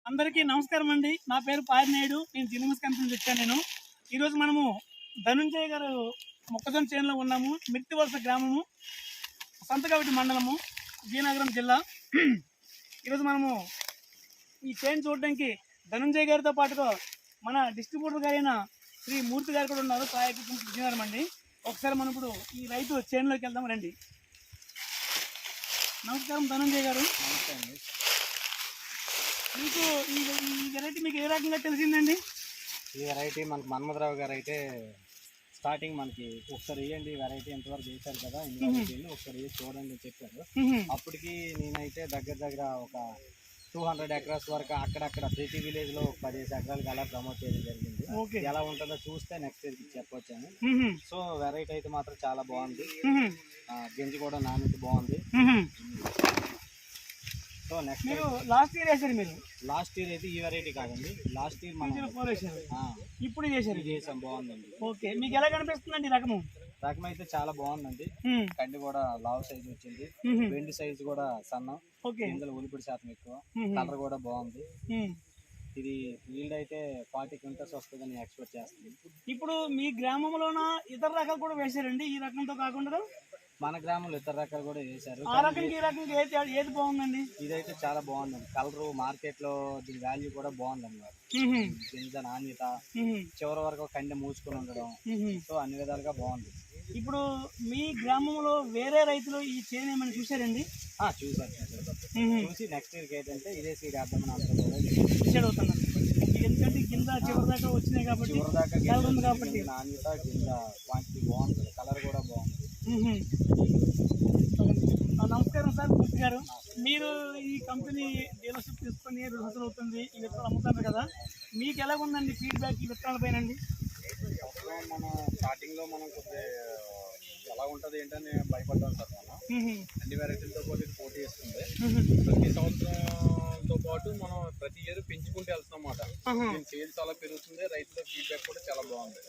అందరికీ నమస్కారం అండి. నా పేరు పారినేడు. నేను జినిమస్ కంపెనీ నుంచి వచ్చాను. ఈరోజు మనము ధనుంజయ గారు మొక్కజొన్న చేనులో ఉన్నాము. మిర్తివలస గ్రామము, సంతకవిటి మండలము, విజయనగరం జిల్లా. ఈరోజు మనము ఈ చేను చూడడానికి ధనుంజయ గారితో పాటుగా మన డిస్ట్రిబ్యూటర్ గారైన శ్రీ మూర్తి గారు కూడా ఉన్నారు. ప్రాయకం విజయనగరం అండి. ఒకసారి మనం ఇప్పుడు ఈ రైతు చేనులోకి వెళ్దాం రండి. నమస్కారం ధనుంజయ గారు. నమస్తే అండి. మీకు ఈ వెరైటీ మీకు ఏ రకంగా తెలిసిందండి? ఈ వెరైటీ మనకు మన్మథరావు గారు అయితే స్టార్టింగ్ మనకి ఒకసారి వేయండి వెరైటీ ఎంతవరకు చేశారు కదా, ఇన్ని వెరైటీలు ఒకసారి వేసి చూడండి అని చెప్పారు. అప్పటికి నేనైతే దగ్గర ఒక 200 ఎకరాస్ వరకు అక్కడక్కడ ప్రతి విలేజ్ లో 15 ఎకరాలకు అలా ప్రమోట్ చేయడం జరిగింది. ఎలా ఉంటుందో చూస్తే నెక్స్ట్ ఇయర్ చెప్పొచ్చాను. సో వెరైటీ అయితే మాత్రం చాలా బాగుంది. గింజ కూడా నాణ్యత బాగుంది. సో నెక్స్ట్ మీరు లాస్ట్ ఇయర్ వేసారు. మీరు లాస్ట్ ఇయర్ అయితే ఈ వెరైటీ కాదండి, లాస్ట్ ఇయర్ మనం ఇప్పుడు చేసాం. బాగుందండి. ఓకే, మీకు ఎలా కనిపిస్తుందండి రకము? రకం అయితే చాలా బాగుందండి. కండి కూడా లావ్ సైజ్ వచ్చింది, వెండి సైజ్ కూడా సన్నం, గింజలు ఉలిపిడి శాతం ఎక్కువ, కలర్ కూడా బాగుంది. ఇది ఈల్డ్ అయితే 40 క్వింటల్స్ వస్తుందని ఎక్స్పెక్ట్ చేస్తుంది. ఇప్పుడు మీ గ్రామంలోన ఇతర రకాలు కూడా వేసారండి ఈ రకంతో కాకుండా? మన గ్రామంలో ఇతర రకాలు కూడా వేశారు. ఆ రకంగా ఈ రకంగా ఏది బాగుందండి? ఇదైతే చాలా బాగుందండి. కలర్ మార్కెట్ లో దీని వాల్యూ కూడా బాగుందండి. గింజ నాణ్యత, చివరి వరకు కండె మూసుకొని ఉండడం, సో అన్ని విధాలుగా బాగుంది. ఇప్పుడు మీ గ్రామంలో వేరే రైతులు ఈ చేను ఏమైనా చూసారండి? చూసారు. చూసి నెక్స్ట్ ఇయర్కి ఏంటంటే ఇదే సీడ్ వేద్దామని అందరూ డిసైడ్ అవుతున్నారు. ఎందుకంటే గింజ చివరి దాకా వచ్చినాయి కాబట్టి, చివరి దాకా నాణ్యత, గింజ క్వాంటిటీ బాగుంటుంది, కలర్ కూడా బాగుంది. నమస్కారం సార్ మూర్తి గారు. మీరు ఈ కంపెనీ డీలర్షిప్ తీసుకొని 2 సంవత్సరాలు అవుతుంది. ఈ విత్తనాలు అమ్ముతారు కదా, మీకు ఎలా ఉందండి ఫీడ్బ్యాక్ ఈ విత్తనాల పైన? మనం స్టార్టింగ్ లో మనం కొద్దిగా ఎలా ఉంటుంది ఏంటని భయపడ్డాం సార్. మనం అన్ని వెరైటీలతో పాటు ఇది పోటీ చేస్తుంది. ప్రతి సంవత్సరంతో పాటు మనం ప్రతి ఇయర్ పెంచుకుంటూ వెళ్తున్నాం అన్నమాట. దీని సేల్ చాలా పెరుగుతుంది, రైతుల ఫీడ్బ్యాక్ కూడా చాలా బాగుంది.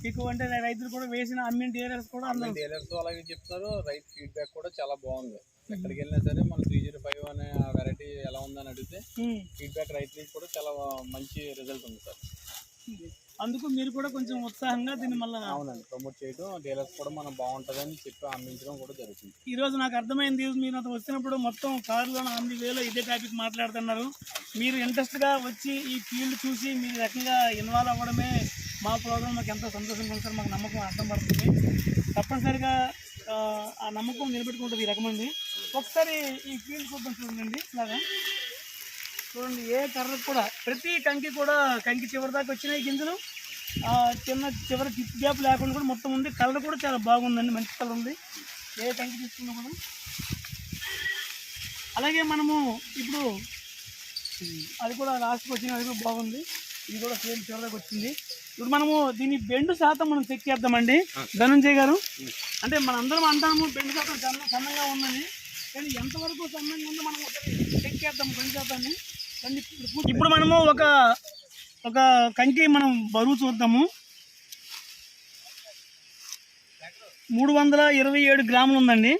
మీకు అంటే రైతులు కూడా వేసిన అమ్మిన డీలర్స్ కూడా డీలర్స్ అలాగే చెప్తున్నారు. రైతు ఫీడ్బ్యాక్ కూడా చాలా బాగుంది. ఎక్కడికి వెళ్ళినా సరే మన 305 అనే వెరైటీ ఎలా ఉందని అడిగితే ఫీడ్బ్యాక్ రైతులకి కూడా చాలా మంచి రిజల్ట్ ఉంది సార్. అందుకు మీరు కూడా కొంచెం ఉత్సాహంగా దీన్ని మళ్ళీ అవునండి ప్రమోట్ చేయడం, డీలర్స్ కూడా మనం బాగుంటుందని చెప్పి అందించడం కూడా జరుగుతుంది. ఈ రోజు నాకు అర్థమైంది, మీరు అంత వచ్చినప్పుడు మొత్తం కారులో అన్ని వేలో ఇదే టాపిక్ మాట్లాడుతున్నారు. మీరు ఇంట్రెస్ట్గా వచ్చి ఈ ఫీల్డ్ చూసి మీరు రకంగా ఇన్వాల్వ్ అవ్వడమే మా ప్రోగ్రామ్ మాకు ఎంతో సంతోషంగా ఉంది సార్. మాకు నమ్మకం అర్థం పడుతుంది. తప్పనిసరిగా ఆ నమ్మకం నిలబెట్టుకుంటుంది ఈ రకమంది. ఒకసారి ఈ ఫీల్డ్ చూద్దాం. చూడండి ఇలాగా చూడండి, ఏ కర్రకు కూడా ప్రతి కంకి కూడా కంకి చివరి దాకా వచ్చినాయి గింజలు. చిన్న చివరి టిప్ గ్యాప్ లేకుండా కూడా మొత్తం ఉంది. కలర్ కూడా చాలా బాగుందండి, మంచి కలర్ ఉంది ఏ కంకి తీసుకున్నా కూడా. అలాగే మనము ఇప్పుడు అది కూడా లాస్ట్కి వచ్చిన అది కూడా బాగుంది. ఇది కూడా సేమ్ చివరి దాకా వచ్చింది. ఇప్పుడు మనము దీని బెండు శాతం మనం చెక్ చేద్దామండి ధనుంజయ్ గారు. అంటే మనందరం అంటాము బెండు శాతం సన్నగా ఉందని, కానీ ఎంతవరకు సన్నంగా ఉందో మనం చెక్ చేద్దాం బెండు శాతాన్ని. ఇప్పుడు మనము ఒక కంకి మనం బరువు చూద్దాము. 327 గ్రాములు ఉందండి.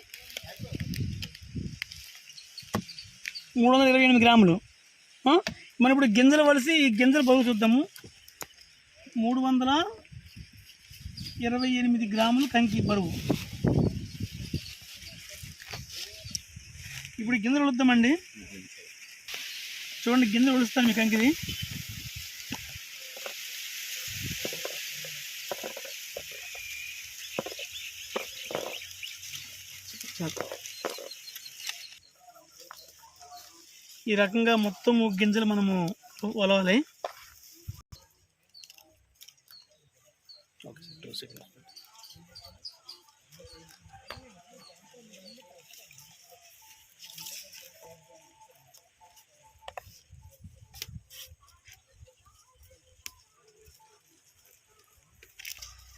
328 గ్రాములు. మనం ఇప్పుడు గింజలు వలిసి ఈ గింజలు బరువు చూద్దాము. 328 గ్రాములు కంకి బరువు. ఇప్పుడు గింజలు వలుద్దామండి. చూడండి, గింజలు వలుస్తాను మీ కంకిది. ఈ రకంగా మొత్తము గింజలు మనము వలవాలి.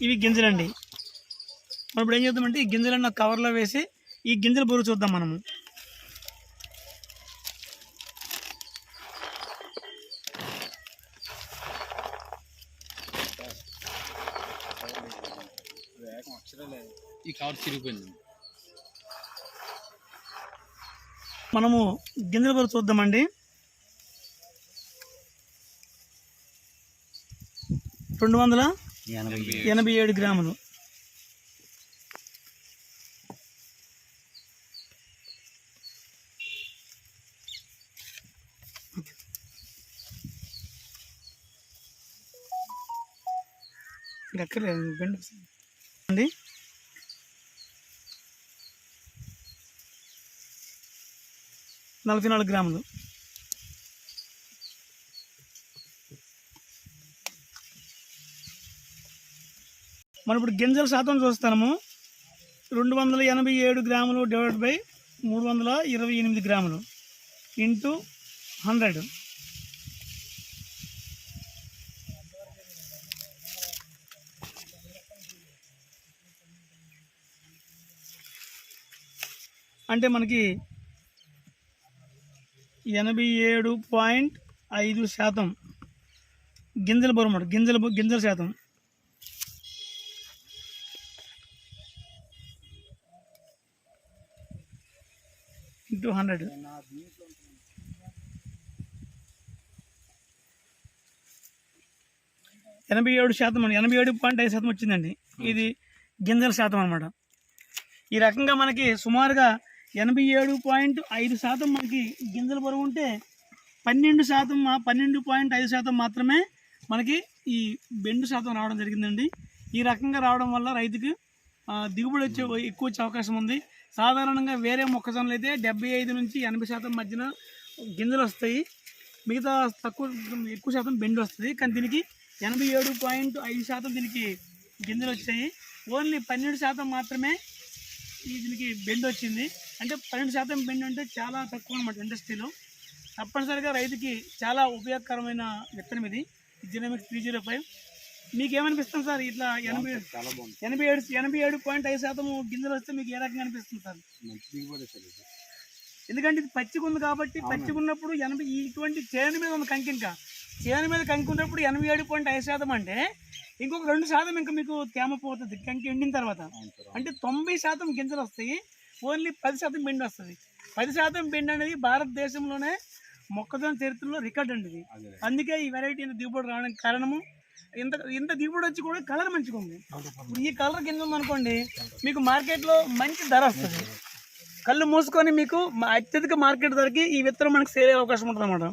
ఇవి గింజలండి. మనం ఇప్పుడు ఏం చేద్దామంటే ఈ గింజలన్న కవర్లో వేసి ఈ గింజల బరువు చూద్దాం మనము. ఈ కవర్ చిరిగిపోయింది. మనము గింజల బరువు చూద్దామండి. 287 గ్రాములు. ఎక్కర్లేదు బెండ్ అండి. 44 గ్రాములు. మనం ఇప్పుడు గింజల శాతం చూస్తాము. 287 గ్రాములు డివైడ్ బై 328 గ్రాములు ఇంటూ 100. అంటే మనకి 87.5% గింజల బరువు అన్నమాట. గింజల శాతం ఇంటూ 100. 87% 87.5% వచ్చిందండి. ఇది గింజల శాతం అన్నమాట. ఈ రకంగా మనకి సుమారుగా 87.5% మనకి గింజల బరువు ఉంటే 12.5% మాత్రమే మనకి ఈ బెండు శాతం రావడం జరిగిందండి. ఈ రకంగా రావడం వల్ల రైతుకి దిగుబడి ఎక్కువ వచ్చే అవకాశం ఉంది. సాధారణంగా వేరే మొక్కజొన్నలు అయితే 75 నుంచి 80% మధ్యన గింజలు వస్తాయి, మిగతా ఎక్కువ శాతం బెండు వస్తుంది. కానీ దీనికి 87.5% దీనికి గింజలు వచ్చాయి. ఓన్లీ 12% మాత్రమే దీనికి బెండ్ వచ్చింది. అంటే 12% బెండ్ అంటే చాలా తక్కువ అన్నమాట ఇండస్ట్రీలో. తప్పనిసరిగా రైతుకి చాలా ఉపయోగకరమైన విత్తనం ఇది జినోమిక్స్ 305. మీకేమనిపిస్తుంది సార్? ఇట్లా 87.5% గింజలు వస్తే మీకు ఏ రకంగా అనిపిస్తుంది సార్? ఎందుకంటే ఇది పచ్చిగా ఉంది కాబట్టి, పచ్చిగా ఉన్నప్పుడు ఇటువంటి చేను మీద ఉంది కంకి, ఇంకా చేను మీద కంకి ఉన్నప్పుడు 87.5% అంటే ఇంకొక 2% ఇంకా మీకు తేమ పోతుంది కంకి ఎండిన తర్వాత. అంటే 90% గింజలు వస్తాయి, ఓన్లీ 10% బెండ్ వస్తుంది. 10% బెండ్ అనేది భారతదేశంలోనే మొక్కజొన్న చరిత్రలో రికార్డ్ అండి ఇది. అందుకే ఈ వెరైటీ దిగుబడి రావడానికి కారణము. ఇంత దిగుబడి వచ్చి కూడా కలర్ మంచిగా ఉంది. ఈ కలర్ కింద ఉందనుకోండి మీకు మార్కెట్లో మంచి ధర వస్తుంది. కళ్ళు మూసుకొని మీకు అత్యధిక మార్కెట్ ధరకి ఈ విత్తనం మనకి సేల్ అయ్యే అవకాశం ఉంటుంది అన్నమాట.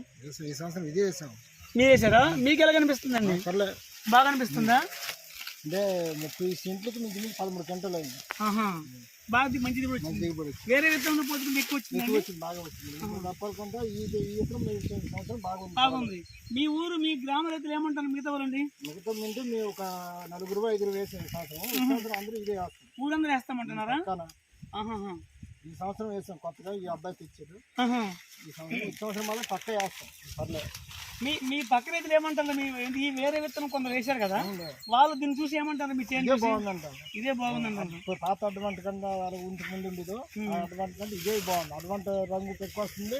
మీరు వేసారా? మీకు ఎలా కనిపిస్తుందండి? బాగా అనిపిస్తుందా? అంటే 30 సెంట్లకి నుంచి 13 గంటలు అయింది. బాగా మంచి దిగుబడి వచ్చింది. వేరే విత్తనంలో పోతుంది ఎక్కువ వచ్చింది, బాగా వచ్చింది. తప్పకుండా ఈ సంవత్సరం బాగుంది. మీ ఊరు మీ గ్రామ రైతులు ఏమంటారు మిగతా వాళ్ళండి? మిగతా ముందు మేము ఒక 4-5 వేసాం సంవత్సరం. అందరూ ఇదే వేస్తాం. ఊరందరూ వేస్తామంటున్నారా? ఈ సంవత్సరం వేసాం కొత్తగా. ఈ అబ్బాయి తెచ్చారు. ఈ సంవత్సరం మళ్ళీ పక్క వేస్తాం. పర్లేదు. మీ పక్క రైతులు ఏమంటారు? ఈ వేరే విత్తనం కొందరు వేశారు కదా, వాళ్ళు దీన్ని చూసి ఏమంటారు? మీ చేను బాగుందంటారు. ఇదే బాగుందంటారు. పాత అడ్వాంట్ కన్నా ఇంటి ముందు ఉండేది అడ్వాంట్ కంటే ఇదే బాగుంది. అడ్వాంట్ రంగు పిక్క వస్తుంది,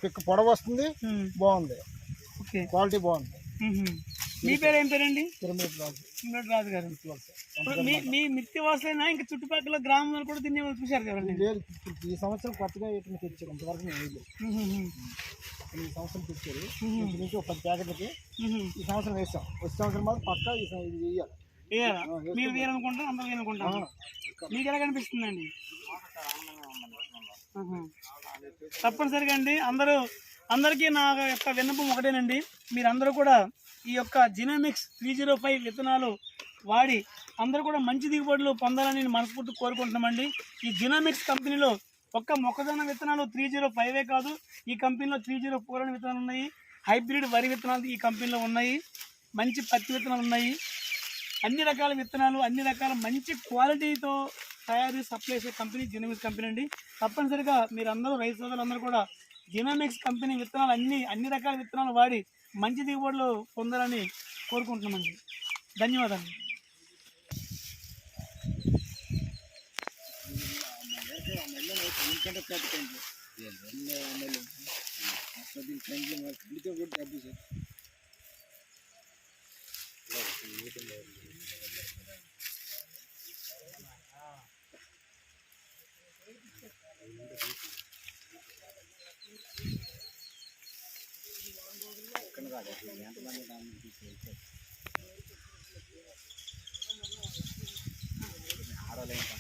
పిక్క పొడవు వస్తుంది, బాగుంది. క్వాలిటీ బాగుంది. మీ పేరు ఏం పేరండి? తిరుమల రాజు గారు. మీ మిత్తి వాసులైనా ఇంకా చుట్టుపక్కల గ్రామాలు కూడా దీన్ని చూశారు కదండి? ఈ సంవత్సరం కొత్తగా వీటిని తెచ్చారు. ఇంతవరకు నేను ఈ సంవత్సరం తెచ్చారు నుంచి ఒక 10 ప్యాకెట్లకి. ఈ సంవత్సరం వేస్తాం. వచ్చే సంవత్సరం మాత్రం పక్కా ఇది వేయాలి. మీరు వేయాలనుకుంటారు, అందరూ వేయాలనుకుంటారు. మీకు ఎలా కనిపిస్తుందండి? తప్పనిసరిగా అండి అందరికీ నా యొక్క విన్నపం ఒకటేనండి. మీరందరూ కూడా ఈ యొక్క జినోమిక్స్ 305 విత్తనాలు వాడి అందరూ కూడా మంచి దిగుబడులు పొందాలని నేను మనస్ఫూర్తి కోరుకుంటున్నామండి. ఈ జినోమిక్స్ కంపెనీలో ఒక్క మొక్కజొన్న విత్తనాలు 305 కాదు, ఈ కంపెనీలో 304 అనే విత్తనాలు ఉన్నాయి. హైబ్రిడ్ వరి విత్తనాలు ఈ కంపెనీలో ఉన్నాయి. మంచి పత్తి విత్తనాలు ఉన్నాయి. అన్ని రకాల విత్తనాలు, అన్ని రకాల మంచి క్వాలిటీతో తయారు సప్లై చేసే కంపెనీ జినోమిక్స్ కంపెనీ అండి. తప్పనిసరిగా మీరందరూ రైతు సోదరులందరూ కూడా జినోమిక్స్ కంపెనీ విత్తనాలు అన్ని రకాల విత్తనాలు వాడి మంచి దిగుబడులు పొందాలని కోరుకుంటున్నామండి. ధన్యవాదాలు. ఆరో లైన్